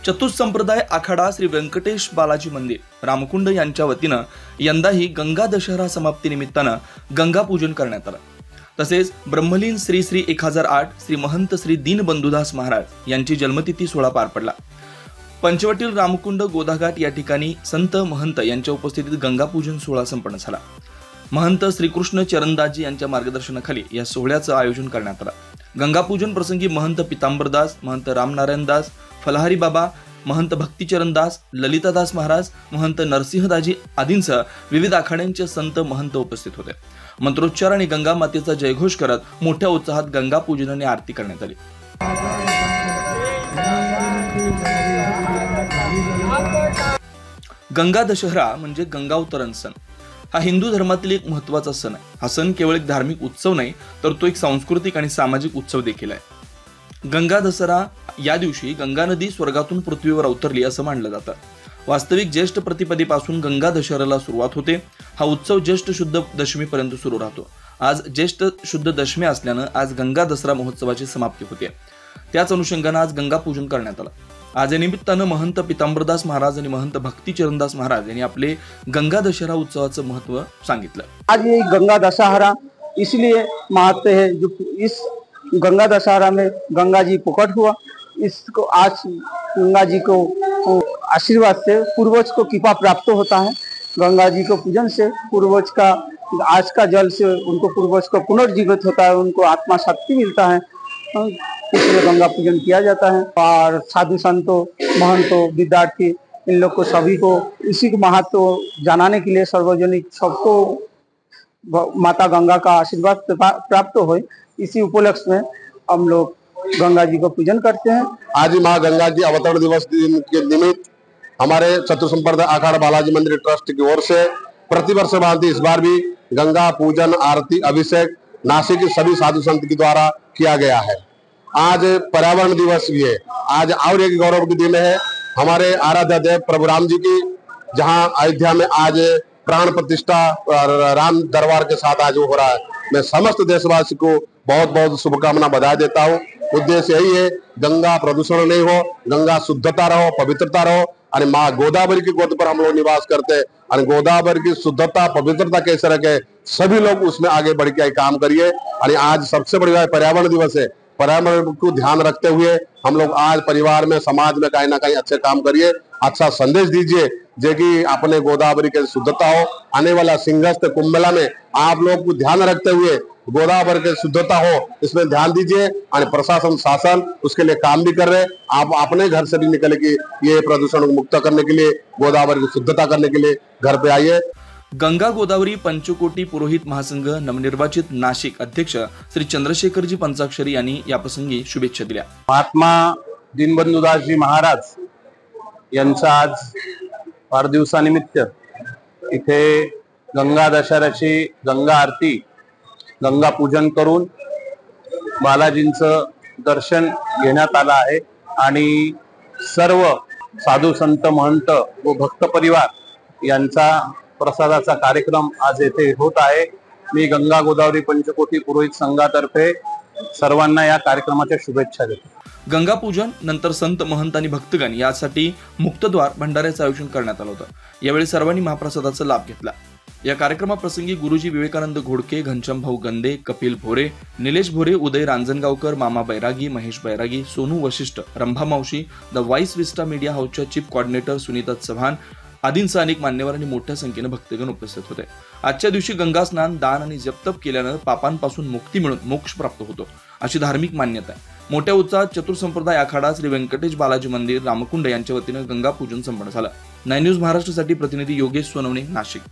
चतुसंप्रदाय आखाडा श्री व्यंकटेश बालाजी मंदिर रामकुंड यांच्या वतीनं यंदाही गंगा दशहरा समाप्ती निमित्तानं गंगा पूजन करण्यात आलं। तसेच ब्रह्मलीन श्री श्री 1008 श्री महंत श्री दीनबंधुदास महाराज यांची जन्मतिथी सोहळा पार पडला। पंचवटील रामकुंड गोदाघाट या ठिकाणी संत महंत यांच्या उपस्थितीत गंगा पूजन सोहळा संपन्न झाला। महंत श्रीकृष्ण चरणदासजी यांच्या मार्गदर्शनाखाली या सोहळ्याचं आयोजन करण्यात आलं। गंगा पूजन प्रसंगी महंत पितांबरदास, महंत रामनारायणदास, फलहारी बाबा, महंत भक्तिचरणदास, ललितादास महाराज, महंत नरसिंहदाजी आदींसह विविध आखाड्यांचे संत महंत उपस्थित होते। मंत्रोच्चार आणि गंगा मातेचा जयघोष करत मोठ्या उत्साहात गंगा पूजन आणि आरती करण्यात आली। गंगा दशहरा म्हणजे गंगावतरण सण हा हिंदू धर्मातील एक महत्त्वाचा सण आहे। हा सण केवळ एक धार्मिक उत्सव नाही, तर तो एक सांस्कृतिक आणि सामाजिक उत्सव देखील आहे। गंगा दसरा या दिवशी गंगा नदी स्वर्गातून पृथ्वीवर अवतरली असं मानलं जातं। वास्तविक ज्येष्ठ प्रतिपदेपासून गंगा दशहऱ्याला सुरुवात होते। हा उत्सव ज्येष्ठ शुद्ध दशमीपर्यंत सुरू राहतो। आज ज्येष्ठ शुद्ध दशमी असल्यानं आज गंगा दसरा महोत्सवाची समाप्ती होते। त्याच अनुषंगानं आज गंगा पूजन करण्यात आलं। आज या निमित्तानं महंत पितांबरदास महाराज आणि महंत भक्तिचरणदास महाराज यांनी आपले गंगा दशहरा उत्सवाचं महत्त्व सांगितलं। आज ये गंगा दशहरा इसलिए महत्व है, जो इस गंगा दशहरा में गंगा जी प्रकट हुआ। इसको आज गंगा जी को आशीर्वाद से पूर्वज को कृपा प्राप्त होता है। गंगा जी को पूजन से पूर्वज का आज का जल से उनको पूर्वज को पुनर्जीवित होता है, उनको आत्मा शक्ति मिलता है, इसलिए गंगा पूजन किया जाता है। और साधु संतों, महंतों, विद्यार्थी, इन लोग को सभी को इसी को महत्व जनाने के लिए सार्वजनिक सबको माता गंगा का आशीर्वाद प्राप्त हो, इसी उपलक्ष्य में हम लोग गंगा जी को पूजन करते हैं। आज ही माँ गंगा जी अवतरण दिवस के निमित्त हमारे चतुसंप्रदाय आखाड़ा बालाजी मंदिर ट्रस्ट की ओर से प्रतिवर्ष भांति इस बार भी गंगा पूजन, आरती, अभिषेक नासिक के सभी साधु संत के द्वारा किया गया है। आज पर्यावरण दिवस भी है। आज और एक गौरव की दिन है हमारे आराध्य देव प्रभु राम जी की, जहां अयोध्या में आज प्राण प्रतिष्ठा राम दरबार के साथ आज हो रहा है। मैं समस्त देशवासी को बहुत बहुत शुभकामना बधाई देता हूँ। उद्देश्य यही है गंगा प्रदूषण नहीं हो, गंगा शुद्धता रहो, पवित्रता रहो। और माँ गोदावरी की गोद पर हम लोग निवास करते हैं और गोदावरी की शुद्धता पवित्रता कैसे रखे, सभी लोग उसमें आगे बढ़ के काम करिए। और आज सबसे बड़ी पर्यावरण दिवस है। पर्यावरण को ध्यान रखते हुए हम लोग आज परिवार में, समाज में कहीं ना कहीं अच्छे काम करिए, अच्छा संदेश दीजिए जो कि अपने गोदावरी की शुद्धता हो। आने वाला सिंहस्थ कुंभ मेला में आप लोग को ध्यान रखते हुए गोदावरी की शुद्धता हो, इसमें ध्यान दीजिए। और प्रशासन, शासन उसके लिए काम भी कर रहे। आप अपने घर से भी निकल के ये प्रदूषण को मुक्त करने के लिए, गोदावरी की शुद्धता करने के लिए घर पे आइए। गंगा गोदावरी पंचकोटी पुरोहित महासंघ नवनिर्वाचित नाशिक अध्यक्ष श्री चंद्रशेखरजी पंचाक्षरी यांनी या प्रसंगी शुभेच्छा दिल्या। महात्मा दीनबंधुदासजी महाराज यांचा आज वाढदिवसानिमित्त इथे गंगा दशहऱ्याची गंगा आरती, गंगा पूजन करून बालाजींचं दर्शन घेण्यात आलं आहे। आणि सर्व साधू संत, महंत व भक्त परिवार यांचा प्रसादाचा कार्यक्रम आज येथे होत आहे। मी गंगा गोदावरी पंचकोटी पुरोहित संघातर्फे सर्वांना या कार्यक्रमाच्या शुभेच्छा देतो। गंगा पूजन नंतर संत, महंत आणि भक्तगण यासाठी मुक्तद्वार भंडाऱ्याचं आयोजन करण्यात आलं होतं। यावेळी सर्वांनी महाप्रसादाचा लाभ घेतला। या कार्यक्रमाप्रसंगी गुरुजी विवेकानंद घोडके, घनश्याम भाऊ गंदे, कपिल भोरे, निलेश भोरे, उदय रांजणगावकर, मामा बैरागी, महेश बैरागी, सोनू वशिष्ठ, रंभा मावशी, द व्हाईस विस्टा मीडिया हाऊसच्या चीफ कोऑर्डिनेटर सुनीता चव्हाण आदींसह अनेक मान्यवरांनी मोठ्या संख्येने भक्तगण उपस्थित होते। आजच्या दिवशी गंगा स्नान, दान आणि जपतप केल्यानं पापांपासून मुक्ती मिळून मोक्ष प्राप्त होतो अशी धार्मिक मान्यता आहे। मोठ्या उत्साहात चतुसंप्रदाय आखाडा श्री व्यंकटेश बालाजी मंदिर रामकुंड यांच्या वतीनं गंगा पूजन संपन्न झालं। 9 न्यूज महाराष्ट्रासाठी प्रतिनिधी योगेश सोनवणे, नाशिक।